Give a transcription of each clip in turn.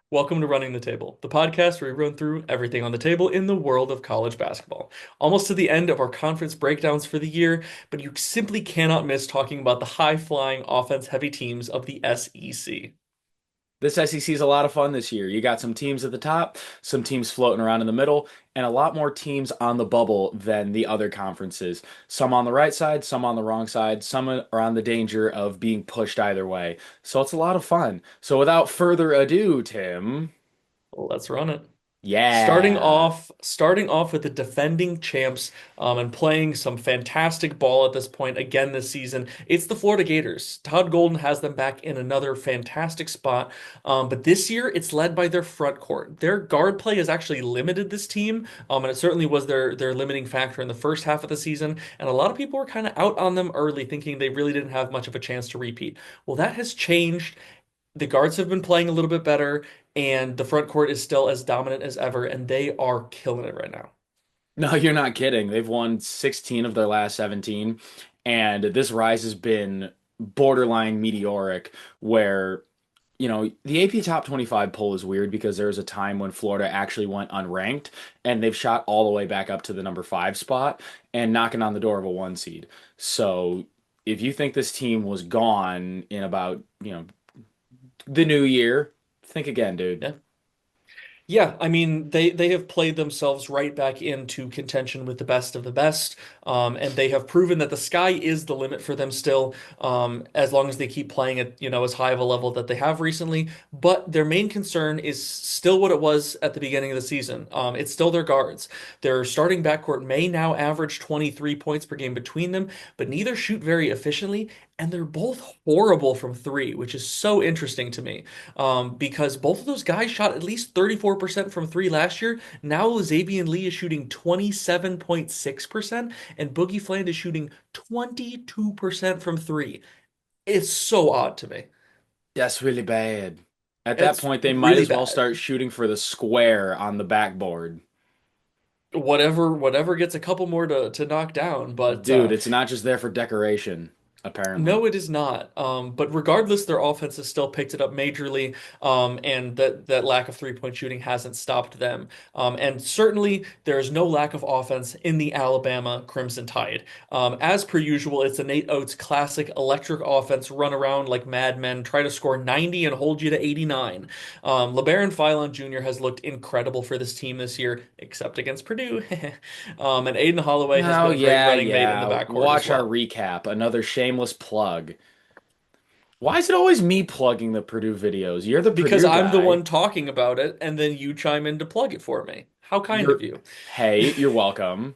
Welcome to Running the Table, the podcast where we run through everything on the table in the world of college basketball. Almost to the end of our conference breakdowns for the year, but you simply cannot miss talking about the high-flying, offense-heavy teams of the SEC. This SEC is a lot of fun this year. You got some teams at the top, some teams floating around in the middle, and a lot more teams on the bubble than the other conferences. Some on the right side, some on the wrong side, some are on the danger of being pushed either way. So it's a lot of fun. So without further ado, Tim, Let's run it. Starting yeah. off, starting off with the defending champs, and playing some fantastic ball at this point again this season. It's the Florida Gators. Todd Golden has them back in another fantastic spot, but this year it's led by their front court. Their guard play has actually limited this team, and it certainly was their limiting factor in the first half of the season. And a lot of people were kind of out on them early, thinking they really didn't have much of a chance to repeat. Well, that has changed. The guards have been playing a little bit better, and the front court is still as dominant as ever, and they are killing it right now. No, you're not kidding. They've won 16 of their last 17, and this rise has been borderline meteoric where the AP Top 25 poll is weird because there was a time when Florida actually went unranked and they've shot all the way back up to the number 5 spot and knocking on the door of a 1 seed. So if you think this team was gone in about, the new year, think again, dude. Yeah. Yeah, I mean they have played themselves right back into contention with the best of the best, and they have proven that the sky is the limit for them still, as long as they keep playing at as high of a level that they have recently. But their main concern is still what it was at the beginning of the season. It's still their guards. Their starting backcourt may now average 23 points per game between them, but neither shoot very efficiently, and they're both horrible from three, which is so interesting to me, because both of those guys shot at least 34% from three last year. Now Xavier Lee is shooting 27.6%, and Boogie Fland is shooting 22% from three. It's so odd to me. That's really bad. At that It's point, they might really as well bad. start shooting for the square on the backboard. Whatever gets a couple more to knock down, but Dude, it's not just there for decoration, apparently. no, it is not. But regardless, their offense has still picked it up majorly, and that lack of three-point shooting hasn't stopped them. And certainly, there is no lack of offense in the Alabama Crimson Tide. As per usual, it's a Nate Oates classic electric offense: run around like madmen, try to score 90 and hold you to 89. LeBaron Philon Jr. has looked incredible for this team this year, except against Purdue. And Aiden Holloway has Oh, been a great yeah, running mate in the yeah. backcourt as Watch our well. recap. Another shameless plug. Why is it always me plugging the Purdue videos? You're the Because Purdue I'm the guy. one talking about it, and then you chime in to plug it for me. How kind of You're, you. hey, you're welcome.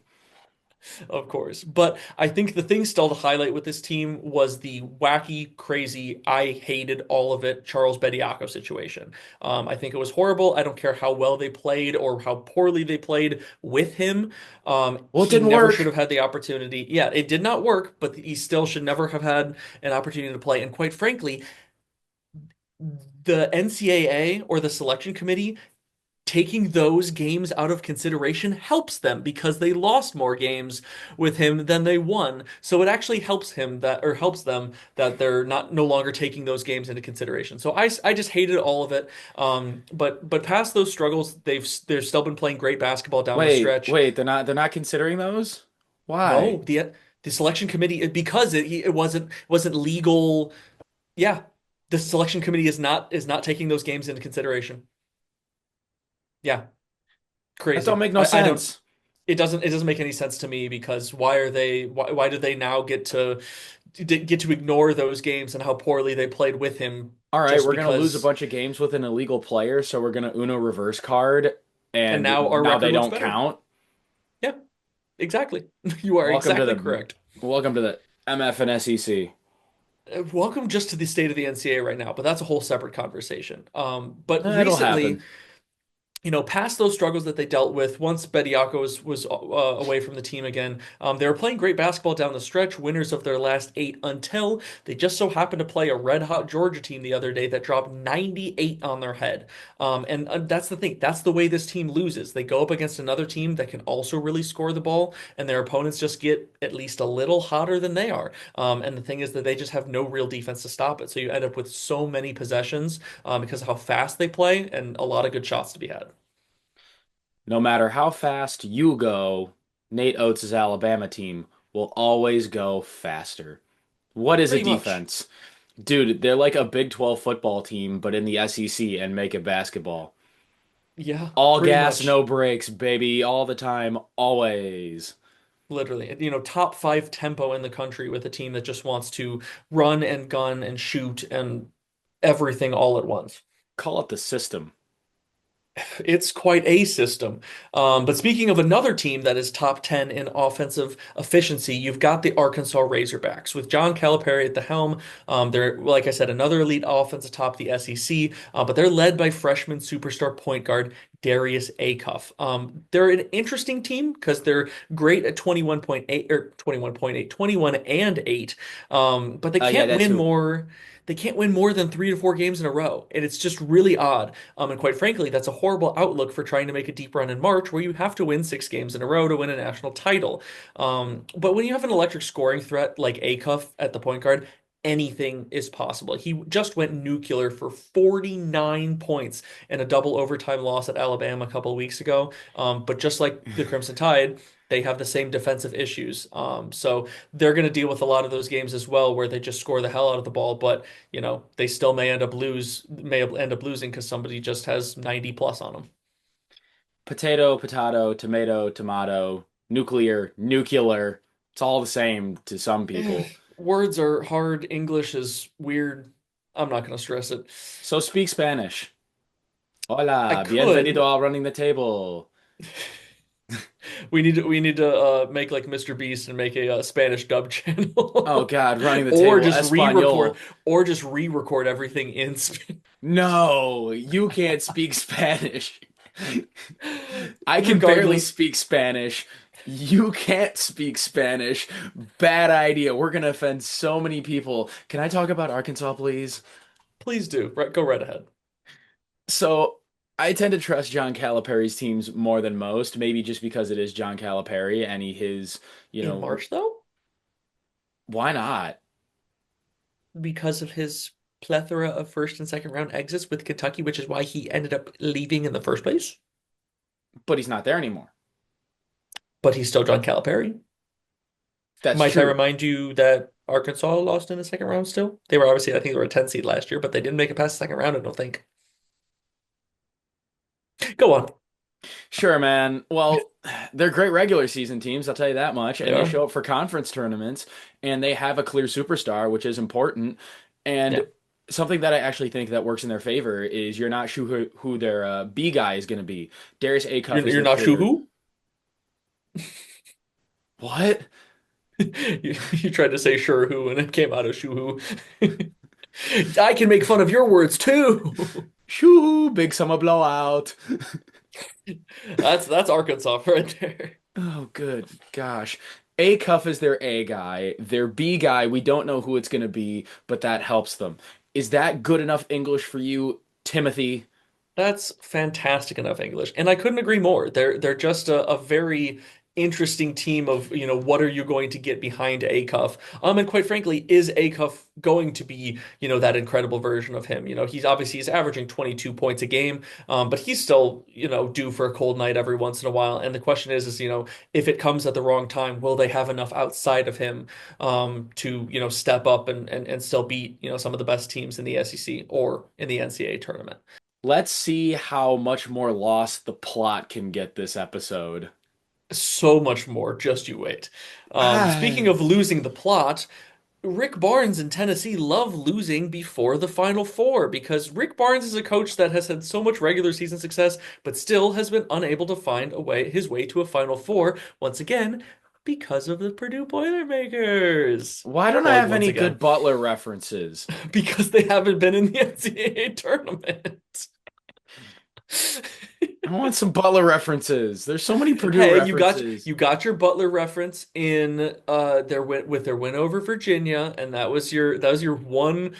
Of course. But I think the thing still to highlight with this team was the wacky, crazy, I hated all of it Charles Bediako situation. I think it was horrible. I don't care how well they played or how poorly they played with him. Well, it He didn't never should work. have had the opportunity. Yeah, it did not work, but he still should never have had an opportunity to play. And quite frankly, the NCAA or the selection committee taking those games out of consideration helps them because they lost more games with him than they won. So it actually helps him that or helps them that they're not no longer taking those games into consideration. So I just hated all of it. But past those struggles, they've still been playing great basketball down the Wait, stretch. wait, they're not considering those? Why? No, the selection committee because it wasn't legal. Yeah, the selection committee is not taking those games into consideration. Yeah, That don't crazy. make no I don't. sense. It doesn't make any sense to me because why do they now get to ignore those games and how poorly they played with him All right, just we're gonna lose a because bunch of games with an illegal player, so we're gonna Uno reverse card, and and now our now they record looks don't better. count. Yeah, exactly. You are Welcome to exactly the correct. welcome to the MF and SEC. Welcome just to the state of the NCAA right now, but that's a whole separate conversation. But It'll recently happen. past those struggles that they dealt with once Bediako was away from the team again, they were playing great basketball down the stretch, winners of their last eight until they just so happened to play a red-hot Georgia team the other day that dropped 98 on their head. And that's the thing. That's the way this team loses. They go up against another team that can also really score the ball, and their opponents just get at least a little hotter than they are. And the thing is that they just have no real defense to stop it. So you end up with so many possessions because of how fast they play and a lot of good shots to be had. No matter how fast you go, Nate Oates' Alabama team will always go faster. What is a Pretty much. defense? Dude, they're like a Big 12 football team, but in the SEC and make it basketball. Yeah, All pretty gas, much. no brakes, baby, all the time, always. Literally. Top five tempo in the country with a team that just wants to run and gun and shoot and everything all at once. Call it the system. It's quite a system. But speaking of another team that is top 10 in offensive efficiency, you've got the Arkansas Razorbacks with John Calipari at the helm. They're, like I said, another elite offense atop the SEC, but they're led by freshman superstar point guard Darius Acuff. They're an interesting team because they're great at 21.8 or 21.8, 21 and 8, but they Yeah, can't that win too. more. They can't win more than 3 to 4 games in a row, and it's just really odd. And quite frankly, that's a horrible outlook for trying to make a deep run in March, where you have to win 6 games in a row to win a national title. But when you have an electric scoring threat like Acuff at the point guard, anything is possible. He just went nuclear for 49 points in a double overtime loss at Alabama a couple of weeks ago. But just like the Crimson Tide, they have the same defensive issues. So they're going to deal with a lot of those games as well, where they just score the hell out of the ball. But they still may end up losing because somebody just has 90 plus on them. Potato, potato, tomato, tomato, nuclear. It's all the same to some people. Words are hard. English is weird. I'm not going to stress it. So speak Spanish. I Hola, bienvenido could. al running the table. We need to make like Mr. Beast and make a Spanish dub Oh channel, God, running the or table, just re-record, Espanol. or just re-record everything in Spanish. No, you can't speak Spanish. I can barely Regardless, speak Spanish. You can't speak Spanish. Bad idea. We're gonna offend so many people. Can I talk about Arkansas, please? please do. Right, go right ahead. So I tend to trust John Calipari's teams more than most, maybe just because it is John Calipari and you In know, March, though, why not? because of his plethora of first and second round exits with Kentucky, which is why he ended up leaving in the first place. But he's not there anymore. But he's still John Calipari. That's Might I true. remind you that Arkansas lost in the second round still? They were obviously, I think they were a 10 seed last year, but they didn't make it past the second round, I don't think. Go on. Sure, man. Well, they're great regular season teams, I'll tell you that much. They And they are. show up for conference tournaments and they have a clear superstar, which is important. Yeah. And something that I actually think that works in their favor is you're not sure who their B guy is going to be. Darius Acuff is You're their not clear. Shuhu? What? You tried to say sure who and it came out of Shuhu. I can make fun of your words too. Shoo, big summer blowout. That's Arkansas right there. Oh, good gosh. A cuff is their A guy. Their B guy, we don't know who it's going to be, but that helps them. Is that good enough English for you, Timothy? That's fantastic enough English. And I couldn't agree more. They're just a very interesting team of, what are you going to get behind Acuff? And quite frankly, is Acuff going to be, that incredible version of him? He's averaging 22 points a game, but he's still, due for a cold night every once in a while. And the question is, if it comes at the wrong time, will they have enough outside of him to, step up and still beat, some of the best teams in the SEC or in the NCAA tournament? Let's see how much more lost the plot can get this episode. So much more. Just you wait. Speaking Ah, of losing the plot, Rick Barnes in Tennessee love losing before the Final Four because Rick Barnes is a coach that has had so much regular season success, but still has been unable to find his way to a Final Four once again because of the Purdue Boilermakers. why don't I Plug have once any good again. Butler references? Because they haven't been in the NCAA tournament. I want some Butler references. There's so many Purdue Hey, references. you got your Butler reference in their win with their win over Virginia, and that was your one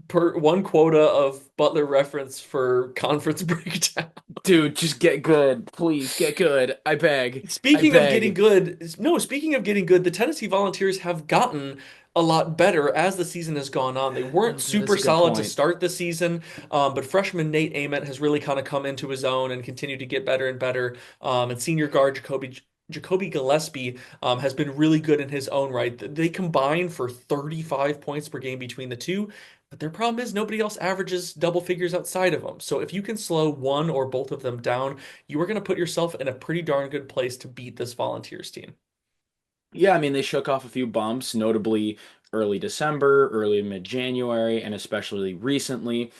quota of Butler reference for conference breakdown. Dude, just get good. Please get good. I beg. I Speaking of getting beg. good, no, speaking of getting good, the Tennessee Volunteers have gotten a lot better as the season has gone on. They weren't That is super a good solid to point. start the season, but freshman Nate Ament has really kind of come into his own and continued to get better and better. And senior guard Jacoby Gillespie has been really good in his own right. They combine for 35 points per game between the two. But their problem is nobody else averages double figures outside of them. So if you can slow one or both of them down, you are going to put yourself in a pretty darn good place to beat this Volunteers team. Yeah, I mean, they shook off a few bumps, notably early December, early mid-January, and especially recently.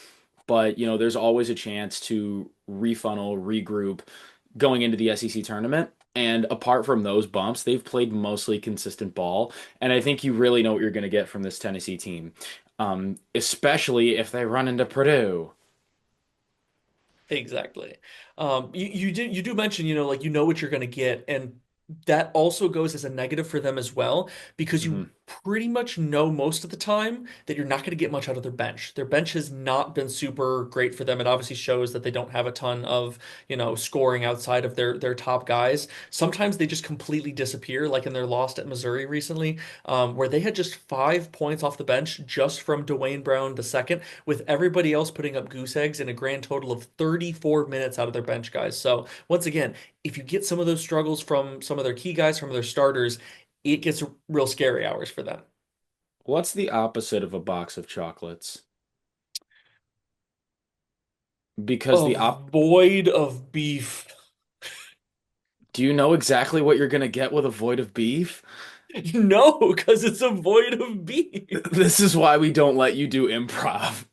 But, there's always a chance to refunnel, regroup going into the SEC tournament. And apart from those bumps, they've played mostly consistent ball. And I think you really know what you're going to get from this Tennessee team, especially if they run into Purdue. Exactly. You do mention, like you know what you're going to get, and that also goes as a negative for them as well because you Mhm. pretty much know most of the time that you're not going to get much out of their bench. Their bench has not been super great for them. It obviously shows that they don't have a ton of, scoring outside of their top guys. Sometimes they just completely disappear, like in their loss at Missouri recently, where they had just 5 points off the bench just from Dwayne Brown II, with everybody else putting up goose eggs in a grand total of 34 minutes out of their bench guys. So once again, if you get some of those struggles from some of their key guys, from their starters, it gets real scary hours for them. What's the opposite of a box of chocolates? Because A the op void of beef. Do you know exactly what you're going to get with a void of beef? No, because it's a void of beef. This is why we don't let you do improv.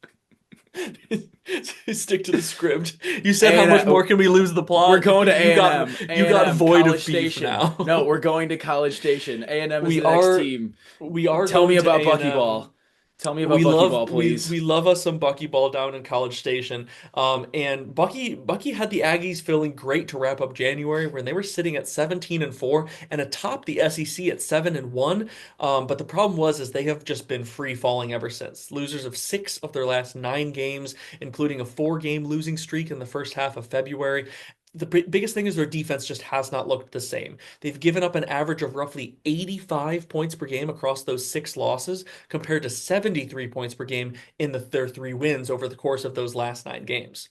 Stick to the script. You said how much A&M, more can we lose the we're plot? going to You got A&M, you got A&M, void College of beef Station. now. No, we're going to College Station. A&M is We the next are team. we are Tell me going to about A&M. Buckyball. Tell me about Buckyball, please. We love us some Buckyball down in College Station. And Bucky had the Aggies feeling great to wrap up January when they were sitting at 17-4 and atop the SEC at 7-1. But the problem was is they have just been free falling ever since. Losers of 6 of their last 9 games, including a 4-game losing streak in the first half of February. The biggest thing is their defense just has not looked the same. They've given up an average of roughly 85 points per game across those 6 losses, compared to 73 points per game in their 3 wins over the course of those last 9 games.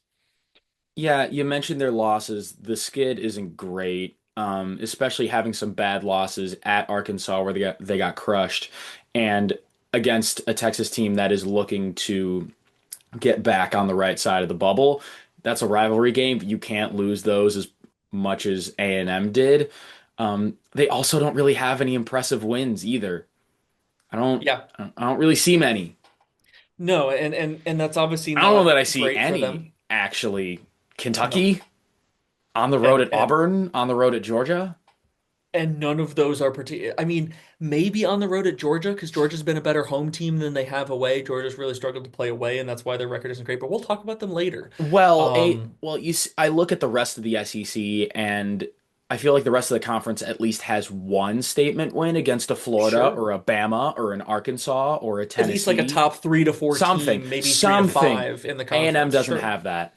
Yeah, you mentioned their losses. The skid isn't great, especially having some bad losses at Arkansas where they got crushed, and against a Texas team that is looking to get back on the right side of the bubble. That's a rivalry game. You can't lose those as much as A&M did. They also don't really have any impressive wins either. I don't Yeah, I don't really see many. no, and that's obviously I don't know not that I see great for any them. actually. No, Kentucky on the road and at and Auburn, on the road at Georgia. and none of those are particular. I mean, maybe on the road at Georgia because Georgia's been a better home team than they have away. Georgia's really struggled to play away, and that's why their record isn't great. But we'll talk about them later. Um, I look at the rest of the SEC and I feel like the rest of the conference at least has one statement win against a Florida sure. or a Bama or an Arkansas or a At least like a Tennessee. top 3 to 4 Something, team, maybe three to something. five in the A&M conference. doesn't Sure. have that.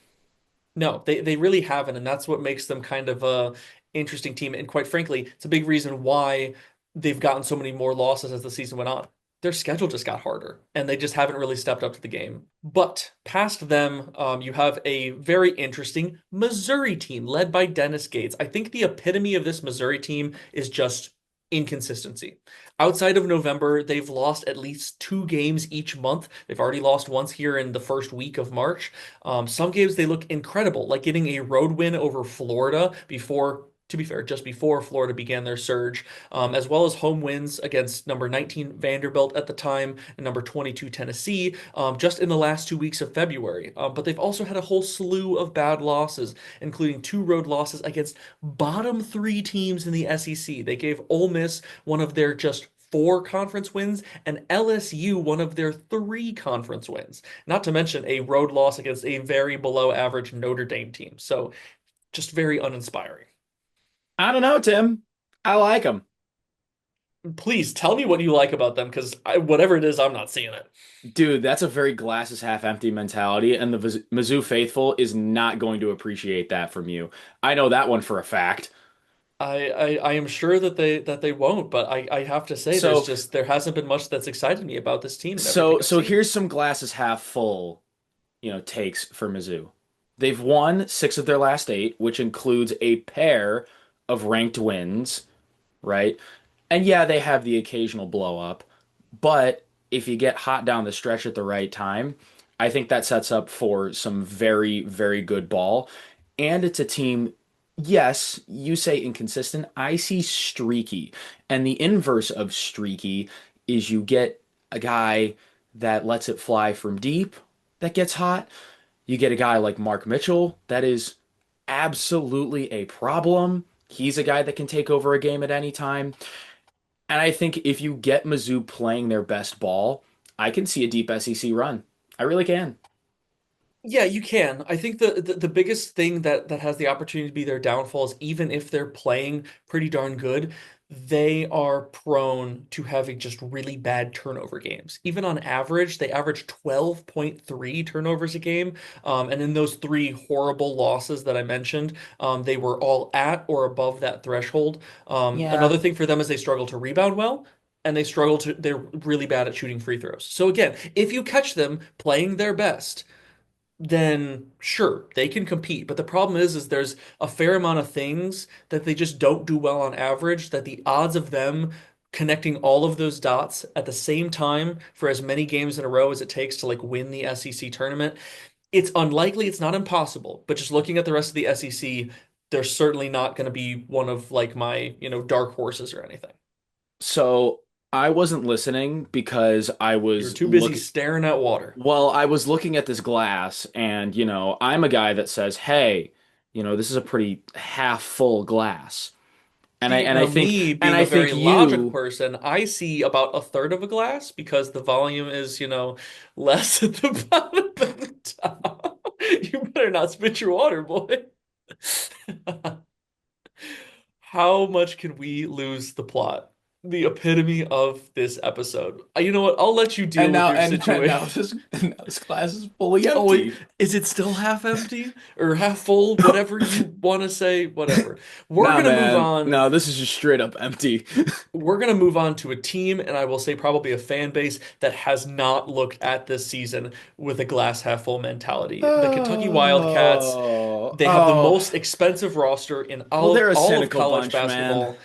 No, they really haven't, and that's what makes them kind of a interesting team. And quite frankly, it's a big reason why they've gotten so many more losses as the season went on. Their schedule just got harder, and they just haven't really stepped up to the game. But past them, you have a very interesting Missouri team led by Dennis Gates. I think the epitome of this Missouri team is just inconsistency. Outside of November, they've lost at least 2 games each month. They've already lost once here in the first week of March. Some games they look incredible, like getting a road win over Florida before, to be fair, just before Florida began their surge, as well as home wins against number 19 Vanderbilt at the time and number 22 Tennessee, just in the last 2 weeks of February. But they've also had a whole slew of bad losses, including 2 road losses against bottom 3 teams in the SEC. They gave Ole Miss one of their just 4 conference wins and LSU one of their 3 conference wins, not to mention a road loss against a very below average Notre Dame team. So just very uninspiring. I don't know, Tim. I like them. Please tell me what you like about them, because whatever it is, I'm not seeing it. Dude, that's a very glass is half empty mentality, and the Mizzou faithful is not going to appreciate that from you. I know that one for a fact. I am sure that they won't, but I have to say So, there hasn't been much that's excited me about this team and everything I've so seen. here's some glasses half full, takes for Mizzou. They've won 6 of their last 8, which includes a pair of ranked wins, right? And yeah, they have the occasional blow up, but if you get hot down the stretch at the right time, I think that sets up for some very, very good ball. And it's a team, yes, you say inconsistent. I see streaky. And the inverse of streaky is you get a guy that lets it fly from deep that gets hot. You get a guy like Mark Mitchell that is absolutely a problem. He's a guy that can take over a game at any time. And I think if you get Mizzou playing their best ball, I can see a deep SEC run. I really can. Yeah, you can. I think the biggest thing that has the opportunity to be their downfall is even if they're playing pretty darn good, they are prone to having just really bad turnover games. Even on average, they average 12.3 turnovers a game. And in those three horrible losses that I mentioned, they were all at or above that threshold. Yeah. Another thing for them is they struggle to rebound well. And they're really bad at shooting free throws. So again, if you catch them playing their best, then sure, they can compete. But the problem is there's a fair amount of things that they just don't do well on average, that the odds of them connecting all of those dots at the same time for as many games in a row as it takes to like win the SEC tournament, it's unlikely, it's not impossible. But just looking at the rest of the SEC, they're certainly not going to be one of like my, dark horses or anything. So I wasn't listening because I You're was too busy looking. staring at water. Well, I was looking at this glass, and I'm a guy that says, "Hey, this is a pretty half full glass." And I See, and I now think me and being I a think very logical you person, I see about a third of a glass because the volume is, less at the bottom than the top. You better not spit your water, boy. How much can we lose the plot? The epitome of this episode. You know what? I'll let you and deal with now your and now situation. this and now this glass is fully Oh wait, empty. is it still half empty or half full? Whatever you want to say, whatever. We're Nah, gonna move man. on. No, this is just straight up empty. We're going to move on to a team, and I will say probably a fan base that has not looked at this season with a glass half full mentality. The Kentucky Wildcats, Oh, they have the oh. most expensive roster in Well, they're a all of cynical college bunch, man. basketball.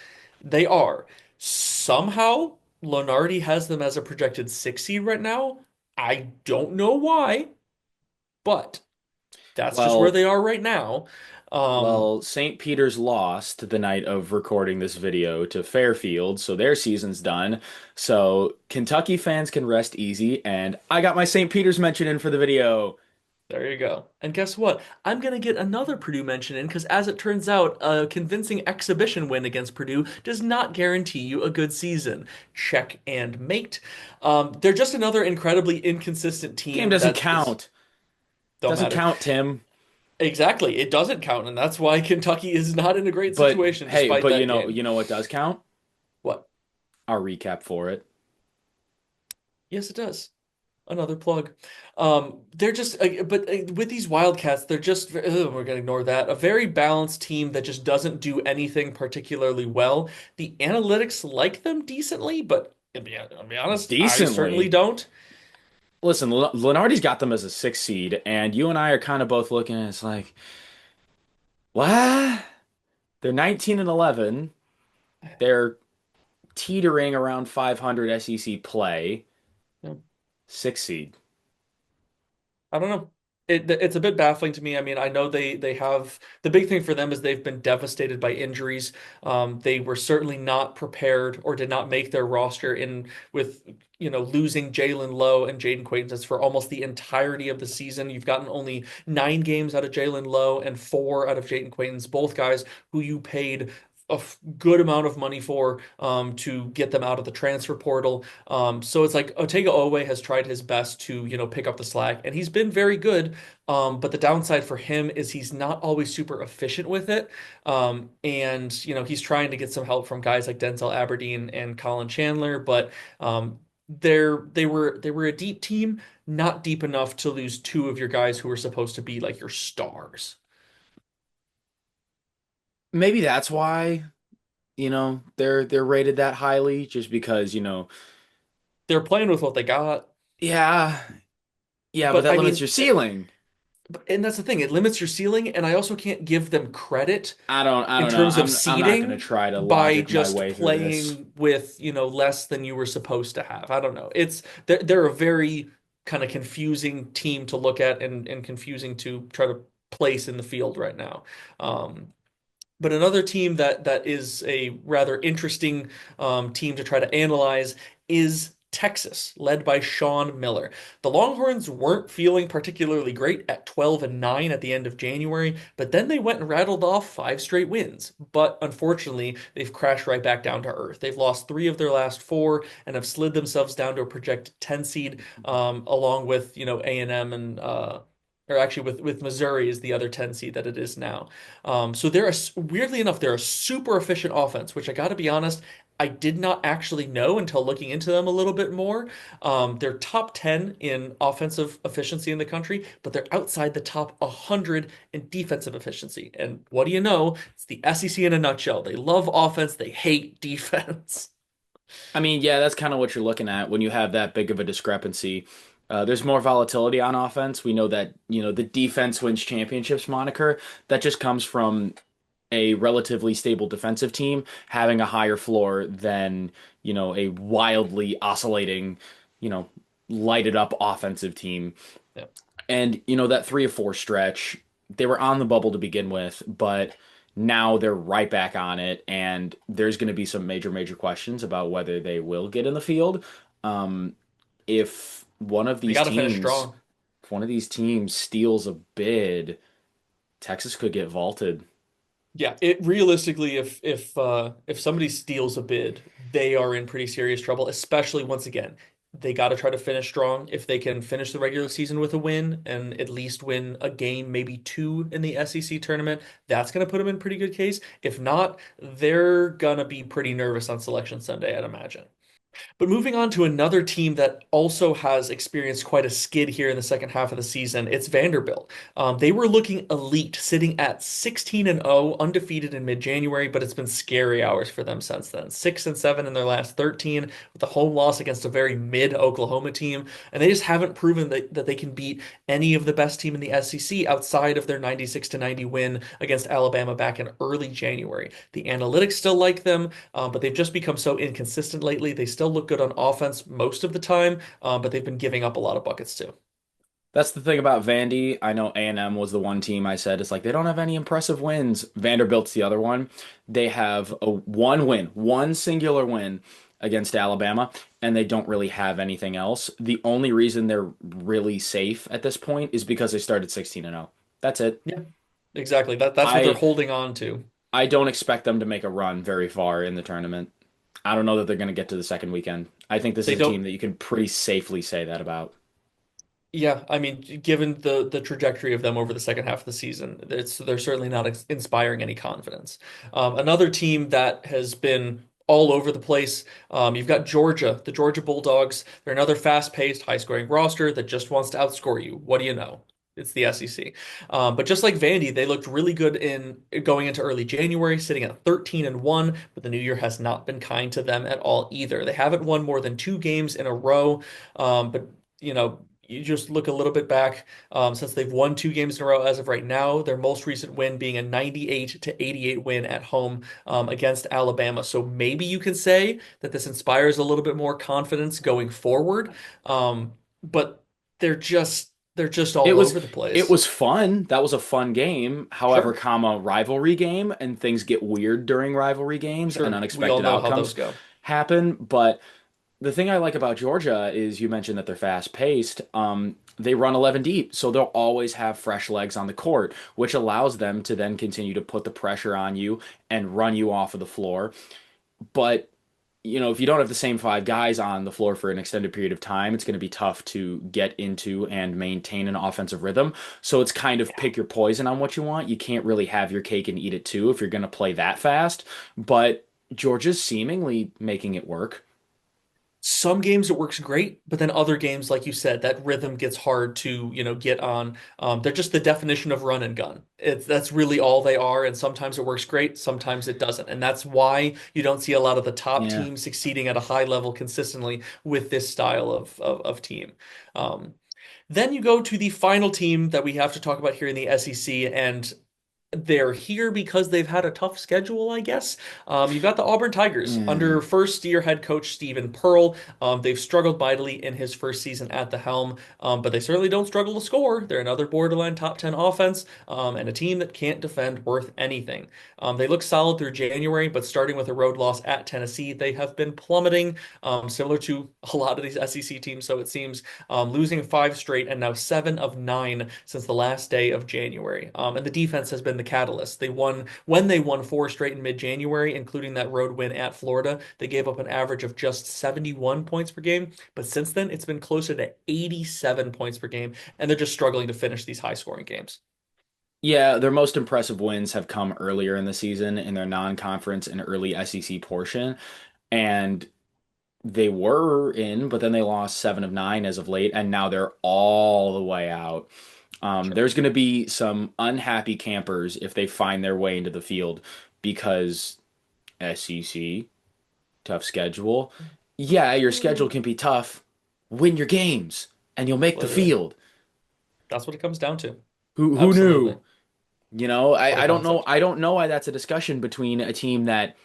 They are. Somehow, Lunardi has them as a projected 6 seed right now. I don't know why, but that's just where Well, they are right now. Um, well, St. Peter's lost the night of recording this video to Fairfield, so their season's done. So Kentucky fans can rest easy, and I got my St. Peter's mention in for the video. There you go. And guess what? I'm going to get another Purdue mention in because, as it turns out, a convincing exhibition win against Purdue does not guarantee you a good season. Check and mate. They're just another incredibly inconsistent Game team doesn't that is count. don't Doesn't matter. count, Tim. Exactly. It doesn't count, and that's why Kentucky is not in a great But situation hey, despite but you that know, game. you know what does count? What? Our recap for it. Yes, it does. Another plug. They're just, but with these Wildcats, they're just, we're gonna ignore that. A very balanced team that just doesn't do anything particularly well. The analytics like them decently, but I'll be honest, I certainly Decently. don't. Listen, Lenardi's got them as a 6 seed, and you and I are kind of both looking at it, it's like, what? They're 19 and 11. They're teetering around 500 SEC play. Yeah, 6 seed. I don't know. It's a bit baffling to me. I mean, I know they have the big thing for them is they've been devastated by injuries. They were certainly not prepared or did not make their roster in with losing Jalen Lowe and Jaden Quaintance for almost the entirety of the season. You've gotten only 9 games out of Jalen Lowe and 4 out of Jaden Quaintance, both guys who you paid good amount of money for to get them out of the transfer portal. So it's like Otega Owe has tried his best to, pick up the slack, and he's been very good. But the downside for him is he's not always super efficient with it. And he's trying to get some help from guys like Denzel Aberdeen and Colin Chandler, but they were a deep team, not deep enough to lose two of your guys who were supposed to be like your stars. Maybe that's why, they're rated that highly, just because, They're playing with what they got. yeah, yeah, but But that I limits mean, your ceiling. and that's the thing, it limits your ceiling, and I also can't give them credit I in don't know. terms of I'm not gonna seeding try to by logic my just way through this. playing with, less than you were supposed to have. I don't know. They're a very kind of confusing team to look at and confusing to try to place in the field right now. Um, But another team that is a rather interesting team to try to analyze is Texas, led by Sean Miller. The Longhorns weren't feeling particularly great at 12-9 at the end of January, but then they went and rattled off five straight wins. But unfortunately, they've crashed right back down to earth. They've lost three of their last four and have slid themselves down to a projected 10 seed, along with A&M and or actually with Missouri is the other 10 seed that it is now. So weirdly enough, they're a super efficient offense, which I got to be honest, I did not actually know until looking into them a little bit more. They're top 10 in offensive efficiency in the country, but they're outside the top 100 in defensive efficiency. And what do you know? It's the SEC in a nutshell. They love offense, they hate defense. I mean, yeah, that's kind of what you're looking at when you have that big of a discrepancy. There's more volatility on offense. We know that, the defense wins championships moniker. That just comes from a relatively stable defensive team having a higher floor than, a wildly oscillating, you know, lighted up offensive team. Yeah. And, that 3 or 4 stretch, they were on the bubble to begin with, but now they're right back on it. And there's going to be some major, major questions about whether they will get in the field. Um, if one of They these got to finish teams, strong. if one of these teams steals a bid, Texas could get vaulted. Yeah, it realistically, if somebody steals a bid, they are in pretty serious trouble, especially once again, they got to try to finish strong. If they can finish the regular season with a win and at least win a game, maybe two in the SEC tournament, that's going to put them in pretty good case. If not, they're gonna be pretty nervous on Selection Sunday, I'd imagine. But moving on to another team that also has experienced quite a skid here in the second half of the season, it's Vanderbilt. They were looking elite, sitting at 16-0, undefeated in mid-January, but it's been scary hours for them since then. 6-7 in their last 13, with a home loss against a very mid-Oklahoma team, and they just haven't proven that they can beat any of the best team in the SEC outside of their 96-90 win against Alabama back in early January. The analytics still like them, but they've just become so inconsistent lately. They still look good on offense most of the time, but they've been giving up a lot of buckets too. That's the thing about Vandy. I know A&M was the one team I said it's like they don't have any impressive wins. Vanderbilt's the other one. They have a one win, one singular win against Alabama, and they don't really have anything else. The only reason they're really safe at this point is because they started 16-0. That's it. Yeah, exactly. That's what they're I holding on to. I don't expect them to make a run very far in the tournament. I don't know that they're going to get to the second weekend. I think this They is a team don't. that you can pretty safely say that about. Yeah, I mean, given the trajectory of them over the second half of the season, they're certainly not inspiring any confidence. Another team that has been all over the place. You've got Georgia, the Georgia Bulldogs. They're another fast-paced, high-scoring roster that just wants to outscore you. What do you know? It's the SEC. But just like Vandy, they looked really good in going into early January, sitting at 13-1, but the new year has not been kind to them at all either. They haven't won more than two games in a row, but you just look a little bit back since they've won two games in a row as of right now, their most recent win being a 98-88 win at home against Alabama. So maybe you can say that this inspires a little bit more confidence going forward. But they're just It all was over the it place. was fun. That was a fun game. However, Sure, comma, rivalry game, and things get weird during rivalry games and sure. We all unexpected know how those outcomes go. happen. But the thing I like about Georgia is you mentioned that they're fast paced. They run 11 deep, so they'll always have fresh legs on the court, which allows them to then continue to put the pressure on you and run you off of the floor. But if you don't have the same five guys on the floor for an extended period of time, it's going to be tough to get into and maintain an offensive rhythm. So it's kind of pick your poison on what you want. You can't really have your cake and eat it too if you're going to play that fast. But Georgia's seemingly making it work. Some games it works great, but then other games, like you said, that rhythm gets hard to, get on. They're just the definition of run and gun. That's really all they are, and sometimes it works great, sometimes it doesn't. And that's why you don't see a lot of the top Yeah. teams succeeding at a high level consistently with this style of team. Um, then you go to the final team that we have to talk about here in the SEC, and they're here because they've had a tough schedule, I guess. You've got the Auburn Tigers Mm. under first-year head coach Stephen Pearl. They've struggled mightily in his first season at the helm, but they certainly don't struggle to score. They're another borderline top 10 offense, and a team that can't defend worth anything. They look solid through January, but starting with a road loss at Tennessee, they have been plummeting, similar to a lot of these SEC teams, so it seems, losing five straight and now seven of nine since the last day of January. And the defense has been the catalyst. They won four straight in mid-January, including that road win at Florida. They gave up an average of just 71 points per game, but since then it's been closer to 87 points per game, and they're just struggling to finish these high-scoring games. Yeah, their most impressive wins have come earlier in the season in their non-conference and early SEC portion. And they were in, but then they lost 7 of 9 as of late, and now they're all the way out. Sure. There's going to be some unhappy campers if they find their way into the field because SEC, tough schedule. Yeah, your schedule can be tough. Win your games, and you'll make the Literally. field. That's what it comes down to. Who Absolutely. knew? I, What a I don't know. concept. I don't know why that's a discussion between a team that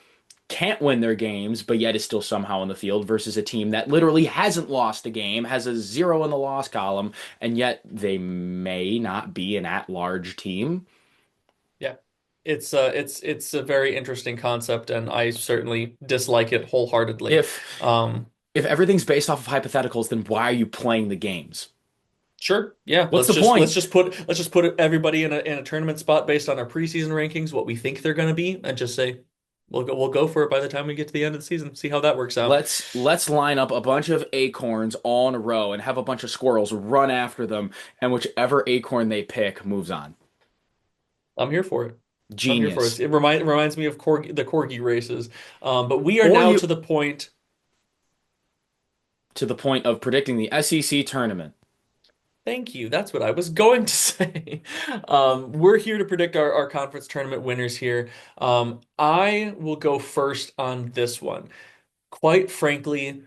can't win their games, but yet is still somehow in the field versus a team that literally hasn't lost a game, has a zero in the loss column, and yet they may not be an at-large team. Yeah. It's a very interesting concept, and I certainly dislike it wholeheartedly. If Um, if everything's based off of hypotheticals, then why are you playing the games? Sure. Yeah. What's Let's the just let's point? just put let's just put everybody in a tournament spot based on our preseason rankings, what we think they're going to be, and just say we'll go for it by the time we get to the end of the season. See how that works out. Let's line up a bunch of acorns all in a row and have a bunch of squirrels run after them, and whichever acorn they pick moves on. I'm here for it. I'm here for it. Genius. It reminds me of the corgi races. But we are Or now you to the point. to the point of predicting the SEC tournament. Thank you. That's what I was going to say. We're here to predict our conference tournament winners here. I will go first on this one. Quite frankly,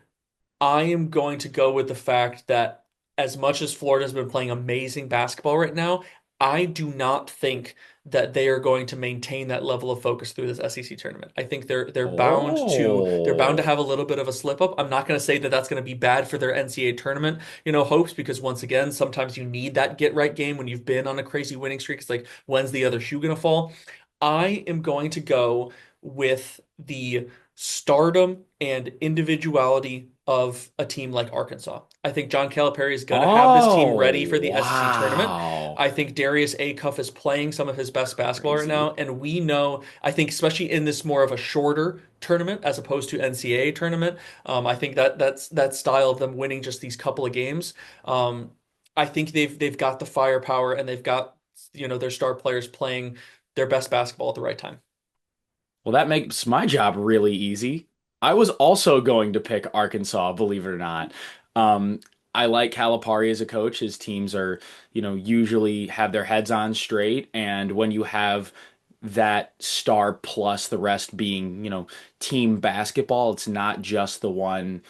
I am going to go with the fact that as much as Florida's been playing amazing basketball right now, I do not think that they are going to maintain that level of focus through this SEC tournament. I think they're bound to Oh. have a little bit of a slip up. I'm not going to say that that's going to be bad for their NCAA tournament, hopes, because once again, sometimes you need that get right game when you've been on a crazy winning streak. It's like, when's the other shoe going to fall? I am going to go with the stardom and individuality of a team like Arkansas. I think John Calipari is going to have this team ready Oh, for the SEC tournament. wow. I think Darius Acuff is playing some of his best basketball right Crazy. now, and we know, I think, especially in this more of a shorter tournament as opposed to NCAA tournament, I think that's that style of them winning just these couple of games. Um, I think they've got the firepower, and they've got their star players playing their best basketball at the right time. Well, that makes my job really easy. I was also going to pick Arkansas, believe it or not. Um, I like Calipari as a coach. His teams are, usually have their heads on straight. And when you have that star plus the rest being, team basketball, it's not just the one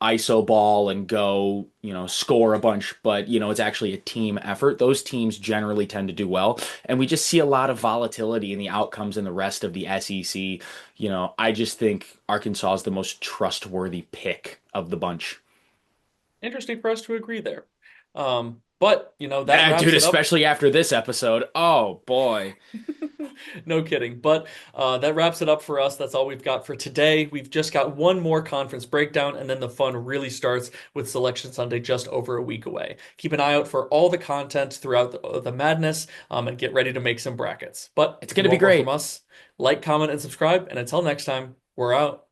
ISO ball and go, score a bunch, but it's actually a team effort. Those teams generally tend to do well, and we just see a lot of volatility in the outcomes in the rest of the SEC. I just think Arkansas is the most trustworthy pick of the bunch. Interesting for us to agree there. Um, But, that Yeah, wraps dude, it up. especially after this episode. Oh boy. No kidding. But that wraps it up for us. That's all we've got for today. We've just got one more conference breakdown, and then the fun really starts with Selection Sunday just over a week away. Keep an eye out for all the content throughout the madness, and get ready to make some brackets. But It's if you gonna be want more from great. us, like, comment, and subscribe. And until next time, we're out.